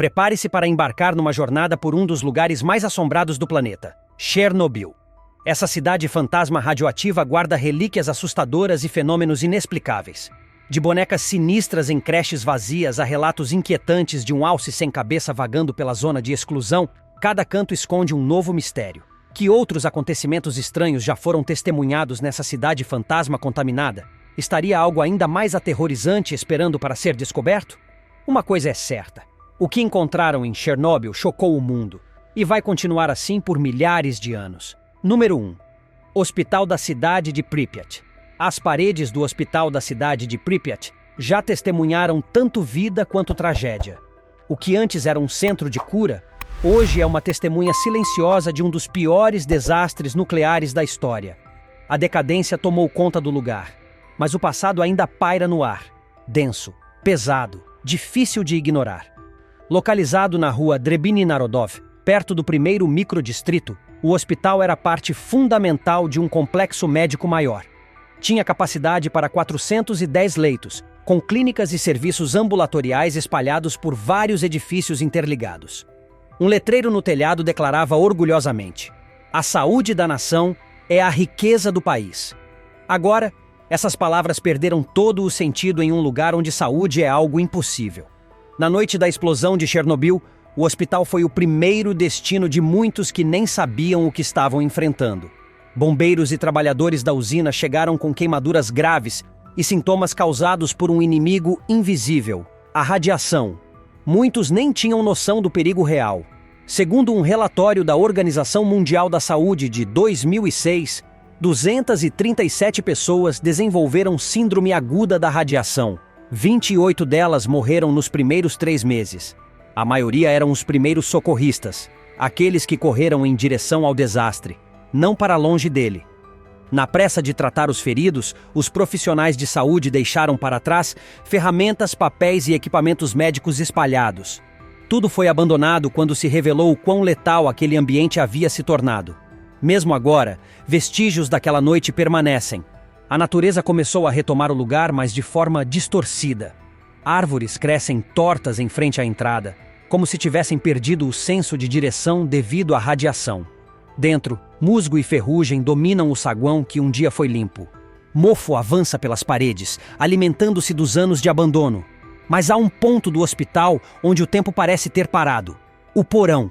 Prepare-se para embarcar numa jornada por um dos lugares mais assombrados do planeta, Chernobyl. Essa cidade fantasma radioativa guarda relíquias assustadoras e fenômenos inexplicáveis. De bonecas sinistras em creches vazias a relatos inquietantes de um alce sem cabeça vagando pela zona de exclusão, cada canto esconde um novo mistério. Que outros acontecimentos estranhos já foram testemunhados nessa cidade fantasma contaminada? Estaria algo ainda mais aterrorizante esperando para ser descoberto? Uma coisa é certa. O que encontraram em Chernobyl chocou o mundo. E vai continuar assim por milhares de anos. Número 1. Hospital da cidade de Pripyat. As paredes do hospital da cidade de Pripyat já testemunharam tanto vida quanto tragédia. O que antes era um centro de cura, hoje é uma testemunha silenciosa de um dos piores desastres nucleares da história. A decadência tomou conta do lugar, mas o passado ainda paira no ar. Denso, pesado, difícil de ignorar. Localizado na rua Drebiny Narodov, perto do primeiro microdistrito, o hospital era parte fundamental de um complexo médico maior. Tinha capacidade para 410 leitos, com clínicas e serviços ambulatoriais espalhados por vários edifícios interligados. Um letreiro no telhado declarava orgulhosamente: "A saúde da nação é a riqueza do país." Agora, essas palavras perderam todo o sentido em um lugar onde saúde é algo impossível. Na noite da explosão de Chernobyl, o hospital foi o primeiro destino de muitos que nem sabiam o que estavam enfrentando. Bombeiros e trabalhadores da usina chegaram com queimaduras graves e sintomas causados por um inimigo invisível, a radiação. Muitos nem tinham noção do perigo real. Segundo um relatório da Organização Mundial da Saúde de 2006, 237 pessoas desenvolveram síndrome aguda da radiação. 28 delas morreram nos primeiros 3 meses. A maioria eram os primeiros socorristas, aqueles que correram em direção ao desastre, não para longe dele. Na pressa de tratar os feridos, os profissionais de saúde deixaram para trás ferramentas, papéis e equipamentos médicos espalhados. Tudo foi abandonado quando se revelou o quão letal aquele ambiente havia se tornado. Mesmo agora, vestígios daquela noite permanecem. A natureza começou a retomar o lugar, mas de forma distorcida. Árvores crescem tortas em frente à entrada, como se tivessem perdido o senso de direção devido à radiação. Dentro, musgo e ferrugem dominam o saguão que um dia foi limpo. Mofo avança pelas paredes, alimentando-se dos anos de abandono. Mas há um ponto do hospital onde o tempo parece ter parado: o porão.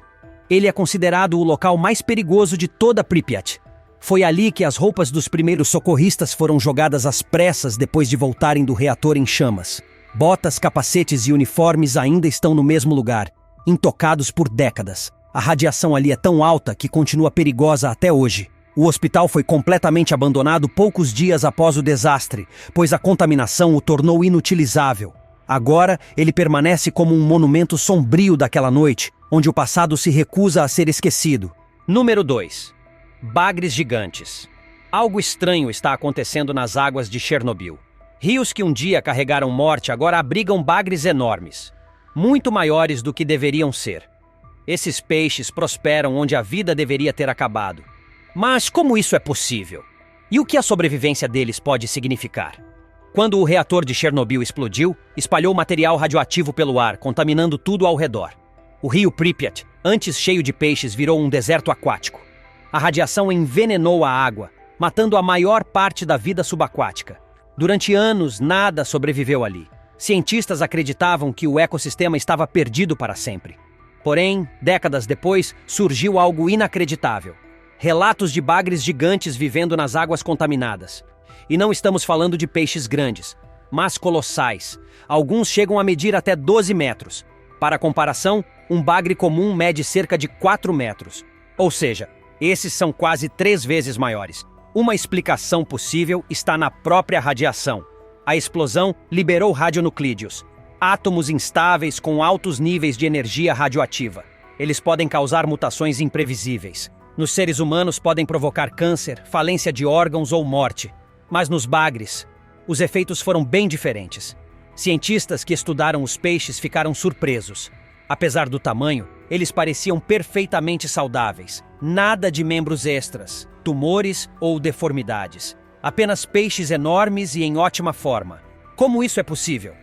Ele é considerado o local mais perigoso de toda Pripyat. Foi ali que as roupas dos primeiros socorristas foram jogadas às pressas depois de voltarem do reator em chamas. Botas, capacetes e uniformes ainda estão no mesmo lugar, intocados por décadas. A radiação ali é tão alta que continua perigosa até hoje. O hospital foi completamente abandonado poucos dias após o desastre, pois a contaminação o tornou inutilizável. Agora, ele permanece como um monumento sombrio daquela noite, onde o passado se recusa a ser esquecido. Número 2. Bagres gigantes. Algo estranho está acontecendo nas águas de Chernobyl. Rios que um dia carregaram morte agora abrigam bagres enormes, muito maiores do que deveriam ser. Esses peixes prosperam onde a vida deveria ter acabado. Mas como isso é possível? E o que a sobrevivência deles pode significar? Quando o reator de Chernobyl explodiu, espalhou material radioativo pelo ar, contaminando tudo ao redor. O rio Pripyat, antes cheio de peixes, virou um deserto aquático. A radiação envenenou a água, matando a maior parte da vida subaquática. Durante anos, nada sobreviveu ali. Cientistas acreditavam que o ecossistema estava perdido para sempre. Porém, décadas depois, surgiu algo inacreditável. Relatos de bagres gigantes vivendo nas águas contaminadas. E não estamos falando de peixes grandes, mas colossais. Alguns chegam a medir até 12 metros. Para comparação, um bagre comum mede cerca de 4 metros. Ou seja, esses são quase 3 vezes maiores. Uma explicação possível está na própria radiação. A explosão liberou radionuclídeos, átomos instáveis com altos níveis de energia radioativa. Eles podem causar mutações imprevisíveis. Nos seres humanos podem provocar câncer, falência de órgãos ou morte. Mas nos bagres, os efeitos foram bem diferentes. Cientistas que estudaram os peixes ficaram surpresos. Apesar do tamanho, eles pareciam perfeitamente saudáveis. Nada de membros extras, tumores ou deformidades. Apenas peixes enormes e em ótima forma. Como isso é possível?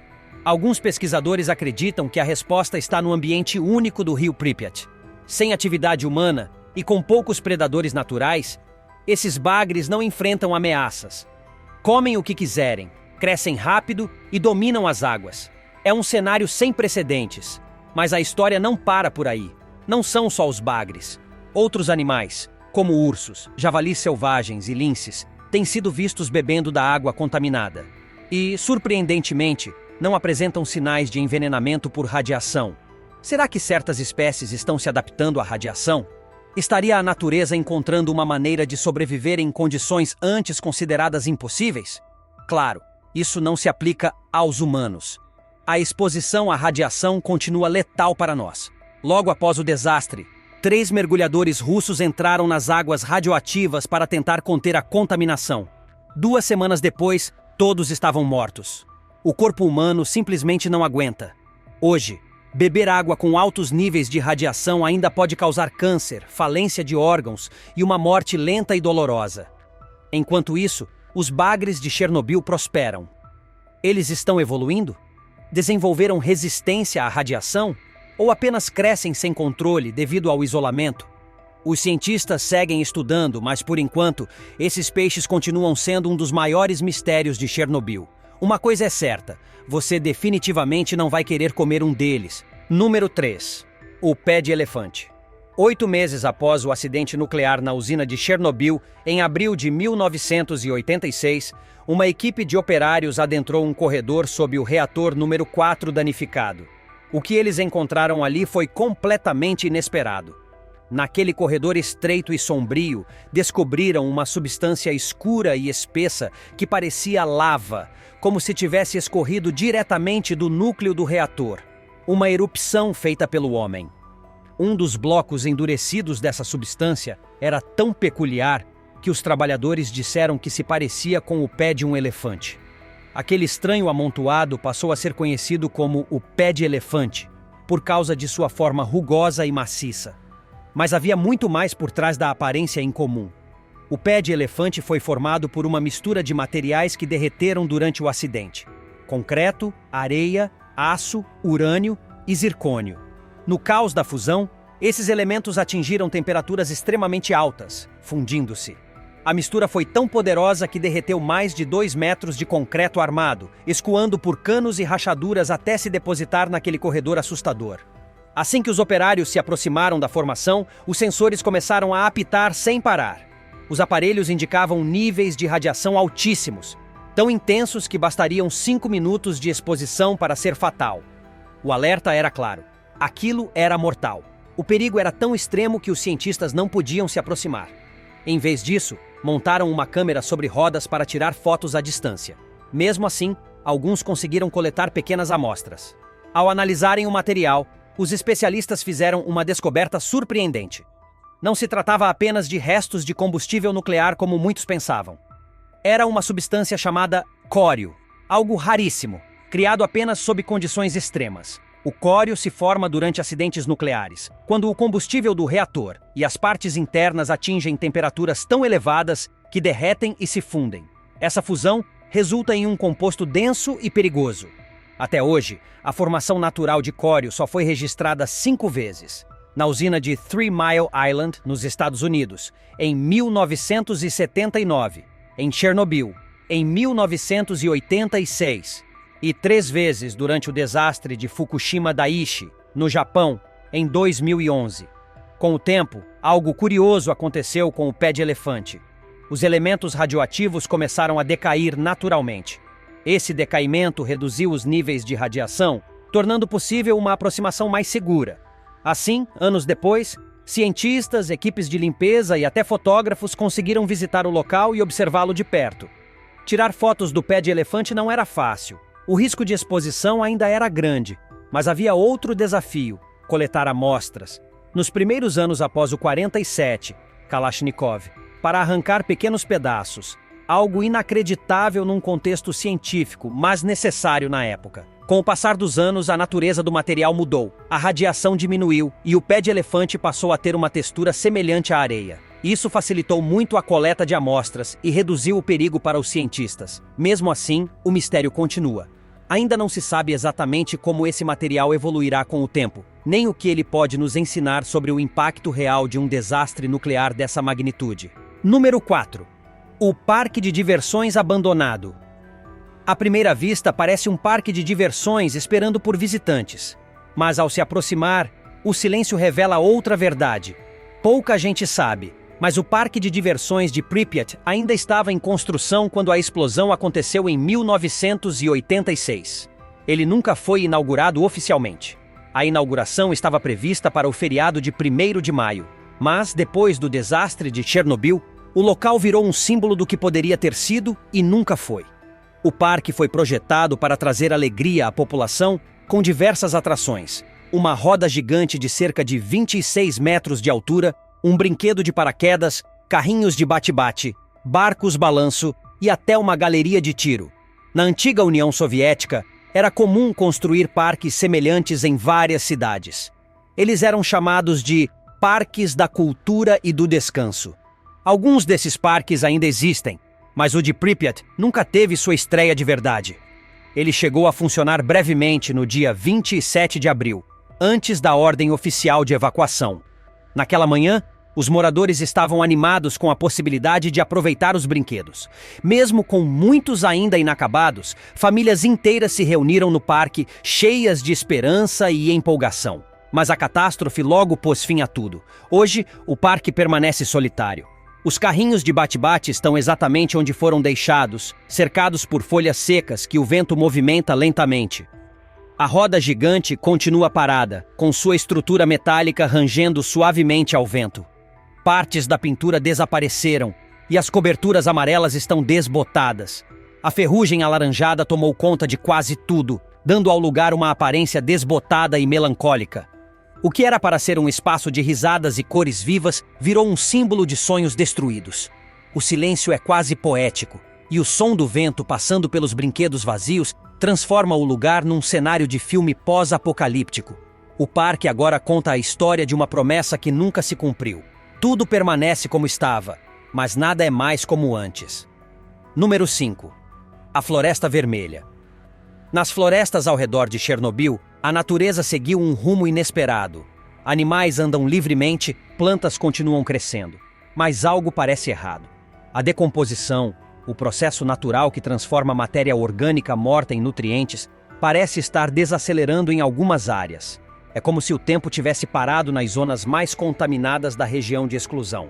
Alguns pesquisadores acreditam que a resposta está no ambiente único do rio Pripyat. Sem atividade humana e com poucos predadores naturais, esses bagres não enfrentam ameaças. Comem o que quiserem, crescem rápido e dominam as águas. É um cenário sem precedentes, mas a história não para por aí. Não são só os bagres. Outros animais, como ursos, javalis selvagens e linces, têm sido vistos bebendo da água contaminada. E, surpreendentemente, não apresentam sinais de envenenamento por radiação. Será que certas espécies estão se adaptando à radiação? Estaria a natureza encontrando uma maneira de sobreviver em condições antes consideradas impossíveis? Claro, isso não se aplica aos humanos. A exposição à radiação continua letal para nós. Logo após o desastre, 3 mergulhadores russos entraram nas águas radioativas para tentar conter a contaminação. 2 semanas depois, todos estavam mortos. O corpo humano simplesmente não aguenta. Hoje, beber água com altos níveis de radiação ainda pode causar câncer, falência de órgãos e uma morte lenta e dolorosa. Enquanto isso, os bagres de Chernobyl prosperam. Eles estão evoluindo? Desenvolveram resistência à radiação? Ou apenas crescem sem controle devido ao isolamento? Os cientistas seguem estudando, mas por enquanto, esses peixes continuam sendo um dos maiores mistérios de Chernobyl. Uma coisa é certa, você definitivamente não vai querer comer um deles. Número 3. O pé de elefante. 8 meses após o acidente nuclear na usina de Chernobyl, em abril de 1986, uma equipe de operários adentrou um corredor sob o reator número 4 danificado. O que eles encontraram ali foi completamente inesperado. Naquele corredor estreito e sombrio, descobriram uma substância escura e espessa que parecia lava, como se tivesse escorrido diretamente do núcleo do reator. Uma erupção feita pelo homem. Um dos blocos endurecidos dessa substância era tão peculiar que os trabalhadores disseram que se parecia com o pé de um elefante. Aquele estranho amontoado passou a ser conhecido como o pé de elefante, por causa de sua forma rugosa e maciça. Mas havia muito mais por trás da aparência incomum. O pé de elefante foi formado por uma mistura de materiais que derreteram durante o acidente: concreto, areia, aço, urânio e zircônio. No caos da fusão, esses elementos atingiram temperaturas extremamente altas, fundindo-se. A mistura foi tão poderosa que derreteu mais de 2 metros de concreto armado, escoando por canos e rachaduras até se depositar naquele corredor assustador. Assim que os operários se aproximaram da formação, os sensores começaram a apitar sem parar. Os aparelhos indicavam níveis de radiação altíssimos, tão intensos que bastariam 5 minutos de exposição para ser fatal. O alerta era claro: aquilo era mortal. O perigo era tão extremo que os cientistas não podiam se aproximar. Em vez disso, montaram uma câmera sobre rodas para tirar fotos à distância. Mesmo assim, alguns conseguiram coletar pequenas amostras. Ao analisarem o material, os especialistas fizeram uma descoberta surpreendente. Não se tratava apenas de restos de combustível nuclear como muitos pensavam. Era uma substância chamada cório, algo raríssimo, criado apenas sob condições extremas. O cório se forma durante acidentes nucleares, quando o combustível do reator e as partes internas atingem temperaturas tão elevadas que derretem e se fundem. Essa fusão resulta em um composto denso e perigoso. Até hoje, a formação natural de cório só foi registrada 5 vezes. Na usina de 3 Mile Island, nos Estados Unidos, em 1979, em Chernobyl, em 1986, e 3 vezes durante o desastre de Fukushima Daiichi, no Japão, em 2011. Com o tempo, algo curioso aconteceu com o pé de elefante. Os elementos radioativos começaram a decair naturalmente. Esse decaimento reduziu os níveis de radiação, tornando possível uma aproximação mais segura. Assim, anos depois, cientistas, equipes de limpeza e até fotógrafos conseguiram visitar o local e observá-lo de perto. Tirar fotos do pé de elefante não era fácil. O risco de exposição ainda era grande, mas havia outro desafio: coletar amostras. Nos primeiros anos após o 47, Kalashnikov, para arrancar pequenos pedaços, algo inacreditável num contexto científico, mas necessário na época. Com o passar dos anos, a natureza do material mudou, a radiação diminuiu e o pé de elefante passou a ter uma textura semelhante à areia. Isso facilitou muito a coleta de amostras e reduziu o perigo para os cientistas. Mesmo assim, o mistério continua. Ainda não se sabe exatamente como esse material evoluirá com o tempo, nem o que ele pode nos ensinar sobre o impacto real de um desastre nuclear dessa magnitude. Número 4. O parque de diversões abandonado. À primeira vista, parece um parque de diversões esperando por visitantes. Mas ao se aproximar, o silêncio revela outra verdade. Pouca gente sabe, mas o parque de diversões de Pripyat ainda estava em construção quando a explosão aconteceu em 1986. Ele nunca foi inaugurado oficialmente. A inauguração estava prevista para o feriado de 1º de maio, mas depois do desastre de Chernobyl, o local virou um símbolo do que poderia ter sido e nunca foi. O parque foi projetado para trazer alegria à população com diversas atrações. Uma roda gigante de cerca de 26 metros de altura, um brinquedo de paraquedas, carrinhos de bate-bate, barcos balanço e até uma galeria de tiro. Na antiga União Soviética, era comum construir parques semelhantes em várias cidades. Eles eram chamados de Parques da Cultura e do Descanso. Alguns desses parques ainda existem, mas o de Pripyat nunca teve sua estreia de verdade. Ele chegou a funcionar brevemente no dia 27 de abril, antes da ordem oficial de evacuação. Naquela manhã, os moradores estavam animados com a possibilidade de aproveitar os brinquedos. Mesmo com muitos ainda inacabados, famílias inteiras se reuniram no parque, cheias de esperança e empolgação. Mas a catástrofe logo pôs fim a tudo. Hoje, o parque permanece solitário. Os carrinhos de bate-bate estão exatamente onde foram deixados, cercados por folhas secas que o vento movimenta lentamente. A roda gigante continua parada, com sua estrutura metálica rangendo suavemente ao vento. Partes da pintura desapareceram e as coberturas amarelas estão desbotadas. A ferrugem alaranjada tomou conta de quase tudo, dando ao lugar uma aparência desbotada e melancólica. O que era para ser um espaço de risadas e cores vivas virou um símbolo de sonhos destruídos. O silêncio é quase poético, e o som do vento passando pelos brinquedos vazios transforma o lugar num cenário de filme pós-apocalíptico. O parque agora conta a história de uma promessa que nunca se cumpriu. Tudo permanece como estava, mas nada é mais como antes. Número 5. A Floresta Vermelha. Nas florestas ao redor de Chernobyl, a natureza seguiu um rumo inesperado. Animais andam livremente, plantas continuam crescendo. Mas algo parece errado. A decomposição, o processo natural que transforma a matéria orgânica morta em nutrientes, parece estar desacelerando em algumas áreas. É como se o tempo tivesse parado nas zonas mais contaminadas da região de exclusão.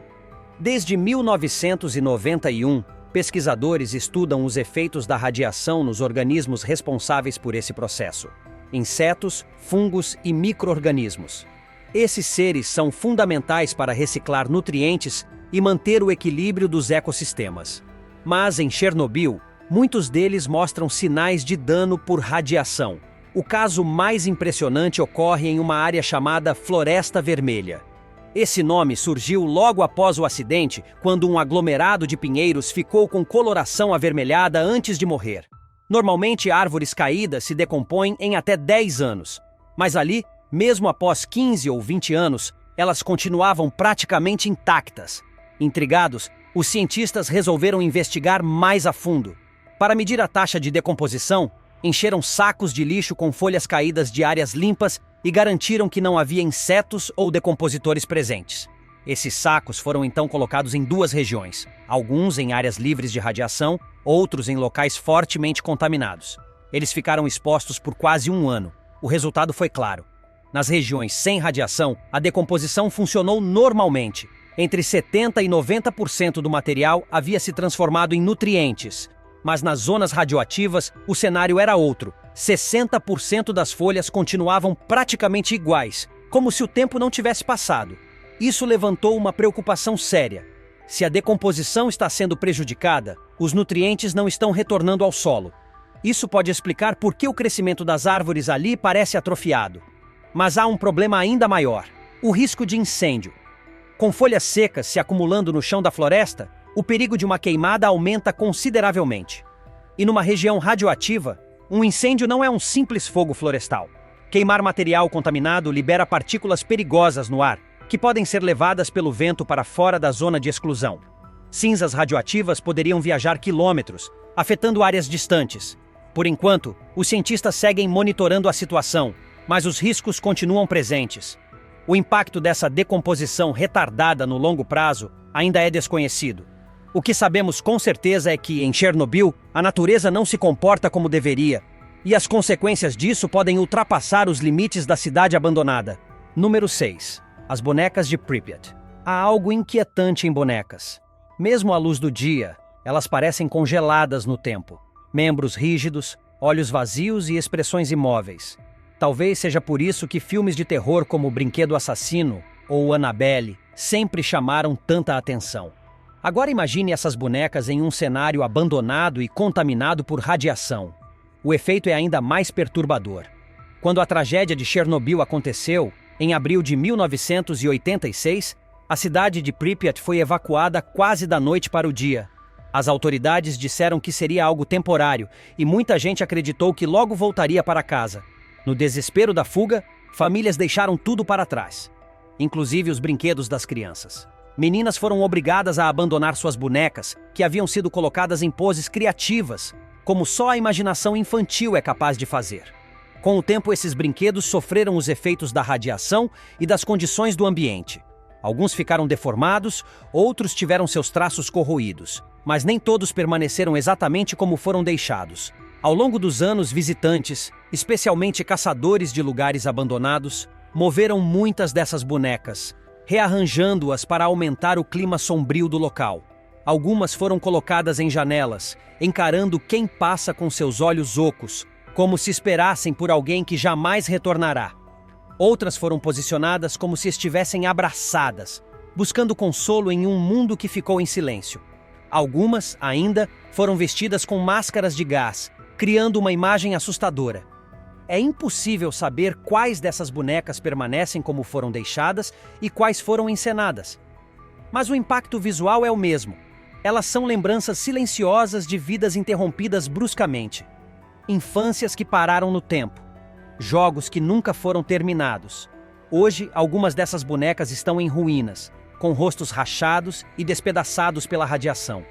Desde 1991, pesquisadores estudam os efeitos da radiação nos organismos responsáveis por esse processo: insetos, fungos e micro-organismos. Esses seres são fundamentais para reciclar nutrientes e manter o equilíbrio dos ecossistemas. Mas em Chernobyl, muitos deles mostram sinais de dano por radiação. O caso mais impressionante ocorre em uma área chamada Floresta Vermelha. Esse nome surgiu logo após o acidente, quando um aglomerado de pinheiros ficou com coloração avermelhada antes de morrer. Normalmente, árvores caídas se decompõem em até 10 anos. Mas ali, mesmo após 15 ou 20 anos, elas continuavam praticamente intactas. Intrigados, os cientistas resolveram investigar mais a fundo. Para medir a taxa de decomposição, encheram sacos de lixo com folhas caídas de áreas limpas e garantiram que não havia insetos ou decompositores presentes. Esses sacos foram então colocados em 2 regiões, alguns em áreas livres de radiação, outros em locais fortemente contaminados. Eles ficaram expostos por quase 1 ano. O resultado foi claro. Nas regiões sem radiação, a decomposição funcionou normalmente. Entre 70% e 90% do material havia se transformado em nutrientes. Mas nas zonas radioativas, o cenário era outro. 60% das folhas continuavam praticamente iguais, como se o tempo não tivesse passado. Isso levantou uma preocupação séria. Se a decomposição está sendo prejudicada, os nutrientes não estão retornando ao solo. Isso pode explicar por que o crescimento das árvores ali parece atrofiado. Mas há um problema ainda maior: o risco de incêndio. Com folhas secas se acumulando no chão da floresta, o perigo de uma queimada aumenta consideravelmente. E numa região radioativa, um incêndio não é um simples fogo florestal. Queimar material contaminado libera partículas perigosas no ar, que podem ser levadas pelo vento para fora da zona de exclusão. Cinzas radioativas poderiam viajar quilômetros, afetando áreas distantes. Por enquanto, os cientistas seguem monitorando a situação, mas os riscos continuam presentes. O impacto dessa decomposição retardada no longo prazo ainda é desconhecido. O que sabemos com certeza é que, em Chernobyl, a natureza não se comporta como deveria, e as consequências disso podem ultrapassar os limites da cidade abandonada. Número 6. As bonecas de Pripyat. Há algo inquietante em bonecas. Mesmo à luz do dia, elas parecem congeladas no tempo. Membros rígidos, olhos vazios e expressões imóveis. Talvez seja por isso que filmes de terror como Brinquedo Assassino ou Annabelle sempre chamaram tanta atenção. Agora imagine essas bonecas em um cenário abandonado e contaminado por radiação. O efeito é ainda mais perturbador. Quando a tragédia de Chernobyl aconteceu, em abril de 1986, a cidade de Pripyat foi evacuada quase da noite para o dia. As autoridades disseram que seria algo temporário e muita gente acreditou que logo voltaria para casa. No desespero da fuga, famílias deixaram tudo para trás, inclusive os brinquedos das crianças. Meninas foram obrigadas a abandonar suas bonecas, que haviam sido colocadas em poses criativas, como só a imaginação infantil é capaz de fazer. Com o tempo, esses brinquedos sofreram os efeitos da radiação e das condições do ambiente. Alguns ficaram deformados, outros tiveram seus traços corroídos, mas nem todos permaneceram exatamente como foram deixados. Ao longo dos anos, visitantes, especialmente caçadores de lugares abandonados, moveram muitas dessas bonecas, rearranjando-as para aumentar o clima sombrio do local. Algumas foram colocadas em janelas, encarando quem passa com seus olhos ocos, como se esperassem por alguém que jamais retornará. Outras foram posicionadas como se estivessem abraçadas, buscando consolo em um mundo que ficou em silêncio. Algumas, ainda, foram vestidas com máscaras de gás, criando uma imagem assustadora. É impossível saber quais dessas bonecas permanecem como foram deixadas e quais foram encenadas. Mas o impacto visual é o mesmo. Elas são lembranças silenciosas de vidas interrompidas bruscamente. Infâncias que pararam no tempo. Jogos que nunca foram terminados. Hoje, algumas dessas bonecas estão em ruínas, com rostos rachados e despedaçados pela radiação.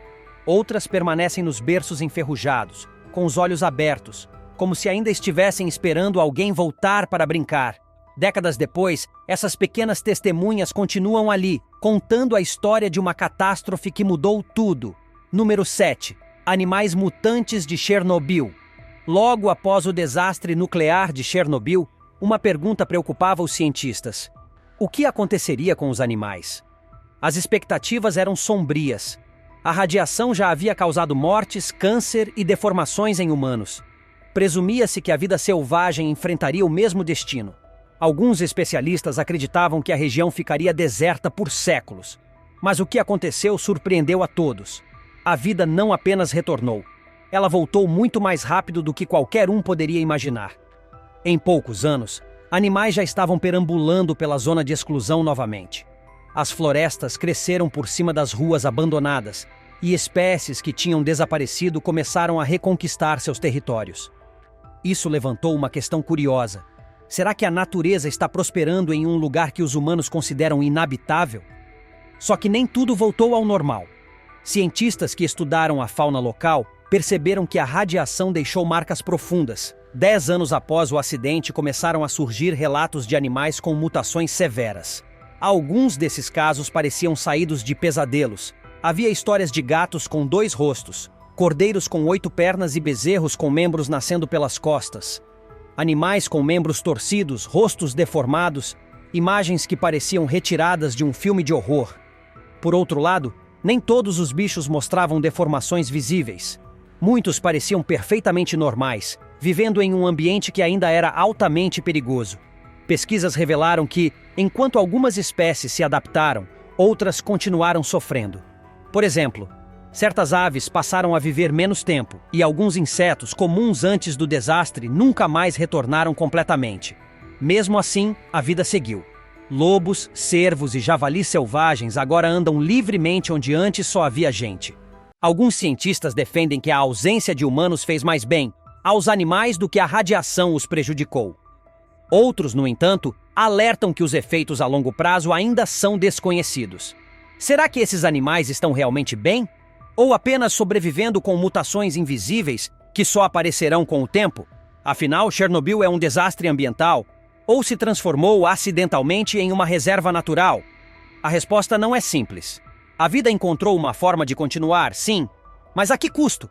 Outras permanecem nos berços enferrujados, com os olhos abertos, como se ainda estivessem esperando alguém voltar para brincar. Décadas depois, essas pequenas testemunhas continuam ali, contando a história de uma catástrofe que mudou tudo. Número 7. Animais mutantes de Chernobyl. Logo após o desastre nuclear de Chernobyl, uma pergunta preocupava os cientistas. O que aconteceria com os animais? As expectativas eram sombrias. A radiação já havia causado mortes, câncer e deformações em humanos. Presumia-se que a vida selvagem enfrentaria o mesmo destino. Alguns especialistas acreditavam que a região ficaria deserta por séculos. Mas o que aconteceu surpreendeu a todos. A vida não apenas retornou. Ela voltou muito mais rápido do que qualquer um poderia imaginar. Em poucos anos, animais já estavam perambulando pela zona de exclusão novamente. As florestas cresceram por cima das ruas abandonadas e espécies que tinham desaparecido começaram a reconquistar seus territórios. Isso levantou uma questão curiosa. Será que a natureza está prosperando em um lugar que os humanos consideram inabitável? Só que nem tudo voltou ao normal. Cientistas que estudaram a fauna local perceberam que a radiação deixou marcas profundas. 10 anos após o acidente, começaram a surgir relatos de animais com mutações severas. Alguns desses casos pareciam saídos de pesadelos. Havia histórias de gatos com 2 rostos, cordeiros com 8 pernas e bezerros com membros nascendo pelas costas. Animais com membros torcidos, rostos deformados, imagens que pareciam retiradas de um filme de horror. Por outro lado, nem todos os bichos mostravam deformações visíveis. Muitos pareciam perfeitamente normais, vivendo em um ambiente que ainda era altamente perigoso. Pesquisas revelaram que, enquanto algumas espécies se adaptaram, outras continuaram sofrendo. Por exemplo, certas aves passaram a viver menos tempo, e alguns insetos comuns antes do desastre nunca mais retornaram completamente. Mesmo assim, a vida seguiu. Lobos, cervos e javalis selvagens agora andam livremente onde antes só havia gente. Alguns cientistas defendem que a ausência de humanos fez mais bem aos animais do que a radiação os prejudicou. Outros, no entanto, alertam que os efeitos a longo prazo ainda são desconhecidos. Será que esses animais estão realmente bem? Ou apenas sobrevivendo com mutações invisíveis Que só aparecerão com o tempo? Afinal, Chernobyl é um desastre ambiental ou se transformou acidentalmente em uma reserva natural? A resposta não é simples. A vida encontrou uma forma de continuar, sim, mas a que custo?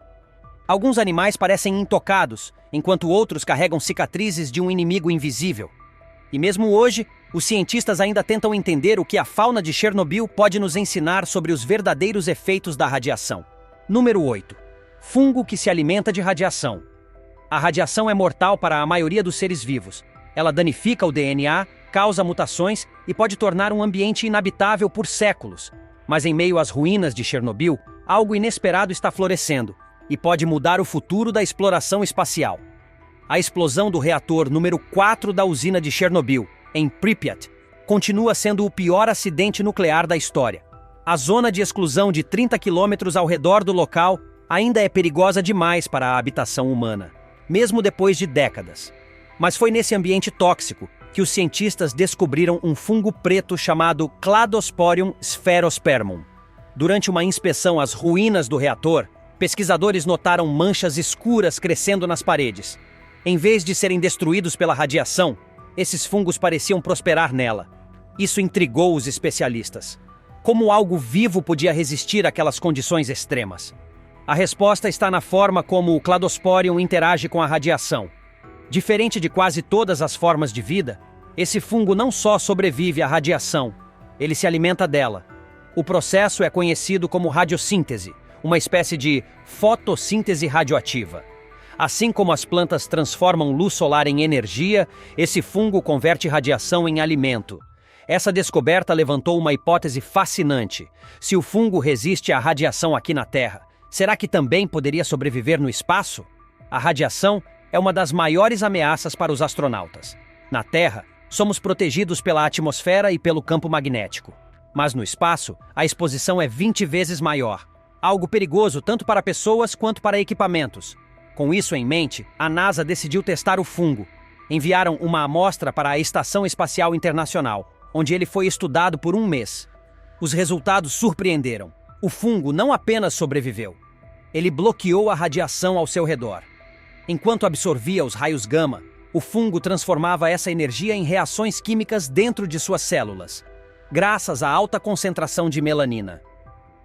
Alguns animais parecem intocados, enquanto outros carregam cicatrizes de um inimigo invisível. E mesmo hoje, os cientistas ainda tentam entender o que a fauna de Chernobyl pode nos ensinar sobre os verdadeiros efeitos da radiação. Número 8. Fungo que se alimenta de radiação. A radiação é mortal para a maioria dos seres vivos. Ela danifica o DNA, causa mutações e pode tornar um ambiente inabitável por séculos. Mas em meio às ruínas de Chernobyl, algo inesperado está florescendo e pode mudar o futuro da exploração espacial. A explosão do reator número 4 da usina de Chernobyl, em Pripyat, continua sendo o pior acidente nuclear da história. A zona de exclusão de 30 quilômetros ao redor do local ainda é perigosa demais para a habitação humana, mesmo depois de décadas. Mas foi nesse ambiente tóxico que os cientistas descobriram um fungo preto chamado Cladosporium sphaerospermum. Durante uma inspeção às ruínas do reator, pesquisadores notaram manchas escuras crescendo nas paredes. Em vez de serem destruídos pela radiação, esses fungos pareciam prosperar nela. Isso intrigou os especialistas. Como algo vivo podia resistir àquelas condições extremas? A resposta está na forma como o Cladosporium interage com a radiação. Diferente de quase todas as formas de vida, esse fungo não só sobrevive à radiação, ele se alimenta dela. O processo é conhecido como radiossíntese, uma espécie de fotossíntese radioativa. Assim como as plantas transformam luz solar em energia, esse fungo converte radiação em alimento. Essa descoberta levantou uma hipótese fascinante. Se o fungo resiste à radiação aqui na Terra, será que também poderia sobreviver no espaço? A radiação é uma das maiores ameaças para os astronautas. Na Terra, somos protegidos pela atmosfera e pelo campo magnético. Mas no espaço, a exposição é 20 vezes maior. Algo perigoso tanto para pessoas quanto para equipamentos. Com isso em mente, a NASA decidiu testar o fungo. Enviaram uma amostra para a Estação Espacial Internacional, onde ele foi estudado por um mês. Os resultados surpreenderam. O fungo não apenas sobreviveu, ele bloqueou a radiação ao seu redor. Enquanto absorvia os raios gama, o fungo transformava essa energia em reações químicas dentro de suas células, graças à alta concentração de melanina.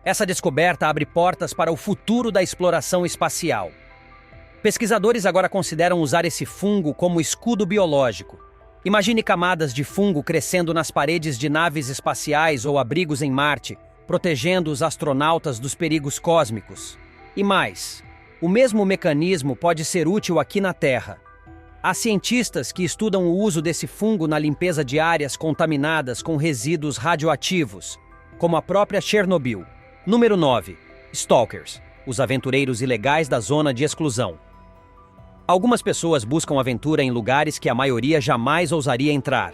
Essa descoberta abre portas para o futuro da exploração espacial. Pesquisadores agora consideram usar esse fungo como escudo biológico. Imagine camadas de fungo crescendo nas paredes de naves espaciais ou abrigos em Marte, protegendo os astronautas dos perigos cósmicos. E mais, o mesmo mecanismo pode ser útil aqui na Terra. Há cientistas que estudam o uso desse fungo na limpeza de áreas contaminadas com resíduos radioativos, como a própria Chernobyl. Número 9. Stalkers, os aventureiros ilegais da zona de exclusão. Algumas pessoas buscam aventura em lugares que a maioria jamais ousaria entrar.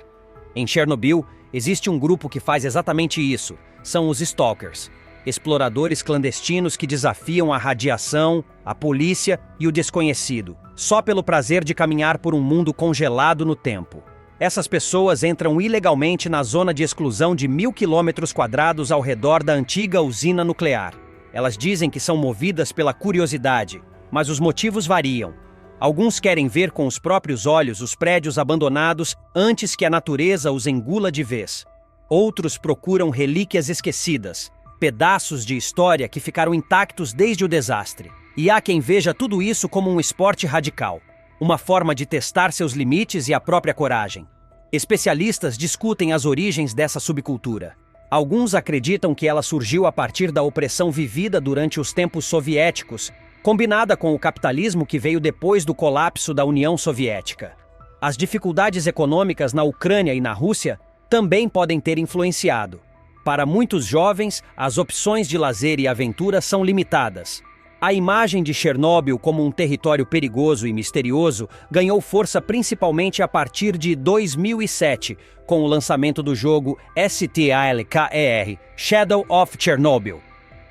Em Chernobyl, existe um grupo que faz exatamente isso. São os Stalkers, exploradores clandestinos que desafiam a radiação, a polícia e o desconhecido, só pelo prazer de caminhar por um mundo congelado no tempo. Essas pessoas entram ilegalmente na zona de exclusão de 1.000 km² ao redor da antiga usina nuclear. Elas dizem que são movidas pela curiosidade, mas os motivos variam. Alguns querem ver com os próprios olhos os prédios abandonados antes que a natureza os engula de vez. Outros procuram relíquias esquecidas, pedaços de história que ficaram intactos desde o desastre. E há quem veja tudo isso como um esporte radical, uma forma de testar seus limites e a própria coragem. Especialistas discutem as origens dessa subcultura. Alguns acreditam que ela surgiu a partir da opressão vivida durante os tempos soviéticos, combinada com o capitalismo que veio depois do colapso da União Soviética. As dificuldades econômicas na Ucrânia e na Rússia também podem ter influenciado. Para muitos jovens, as opções de lazer e aventura são limitadas. A imagem de Chernobyl como um território perigoso e misterioso ganhou força principalmente a partir de 2007, com o lançamento do jogo STALKER, Shadow of Chernobyl.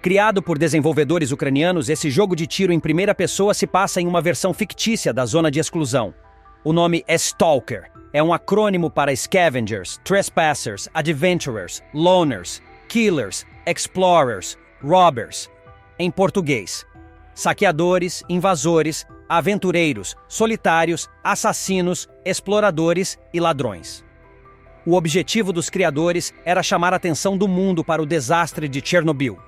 Criado por desenvolvedores ucranianos, esse jogo de tiro em primeira pessoa se passa em uma versão fictícia da zona de exclusão. O nome Stalker é um acrônimo para Scavengers, Trespassers, Adventurers, Loners, Killers, Explorers, Robbers. Em português, saqueadores, invasores, aventureiros, solitários, assassinos, exploradores e ladrões. O objetivo dos criadores era chamar a atenção do mundo para o desastre de Chernobyl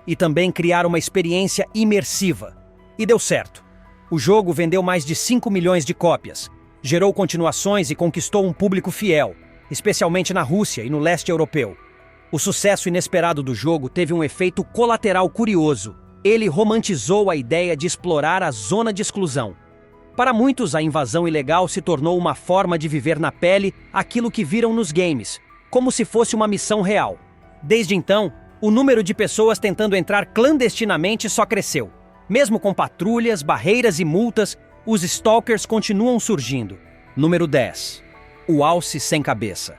e também criar uma experiência imersiva. E deu certo. O jogo vendeu mais de 5 milhões de cópias, gerou continuações e conquistou um público fiel, especialmente na Rússia e no leste europeu. O sucesso inesperado do jogo teve um efeito colateral curioso. Ele romantizou a ideia de explorar a zona de exclusão. Para muitos, a invasão ilegal se tornou uma forma de viver na pele aquilo que viram nos games, como se fosse uma missão real. Desde então, o número de pessoas tentando entrar clandestinamente só cresceu. Mesmo com patrulhas, barreiras e multas, os stalkers continuam surgindo. Número 10. O alce sem cabeça.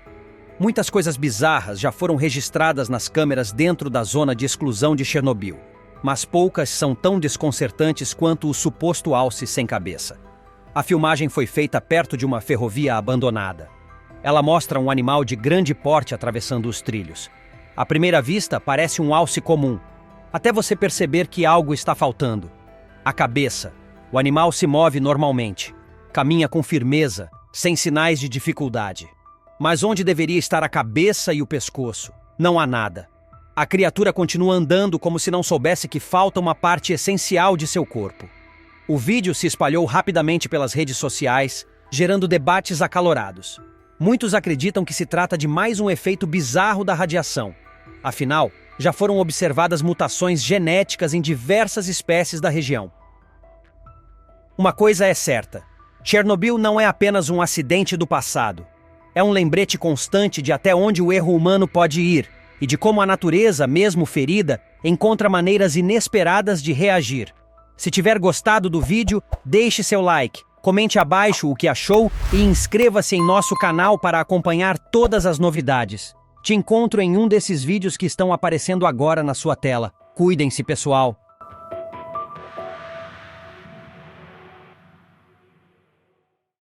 Muitas coisas bizarras já foram registradas nas câmeras dentro da zona de exclusão de Chernobyl, mas poucas são tão desconcertantes quanto o suposto alce sem cabeça. A filmagem foi feita perto de uma ferrovia abandonada. Ela mostra um animal de grande porte atravessando os trilhos. À primeira vista, parece um alce comum, até você perceber que algo está faltando. A cabeça. O animal se move normalmente, caminha com firmeza, sem sinais de dificuldade. Mas onde deveria estar a cabeça e o pescoço? Não há nada. A criatura continua andando como se não soubesse que falta uma parte essencial de seu corpo. O vídeo se espalhou rapidamente pelas redes sociais, gerando debates acalorados. Muitos acreditam que se trata de mais um efeito bizarro da radiação. Afinal, já foram observadas mutações genéticas em diversas espécies da região. Uma coisa é certa: Chernobyl não é apenas um acidente do passado. É um lembrete constante de até onde o erro humano pode ir e de como a natureza, mesmo ferida, encontra maneiras inesperadas de reagir. Se tiver gostado do vídeo, deixe seu like, comente abaixo o que achou e inscreva-se em nosso canal para acompanhar todas as novidades. Te encontro em um desses vídeos que estão aparecendo agora na sua tela. Cuidem-se, pessoal!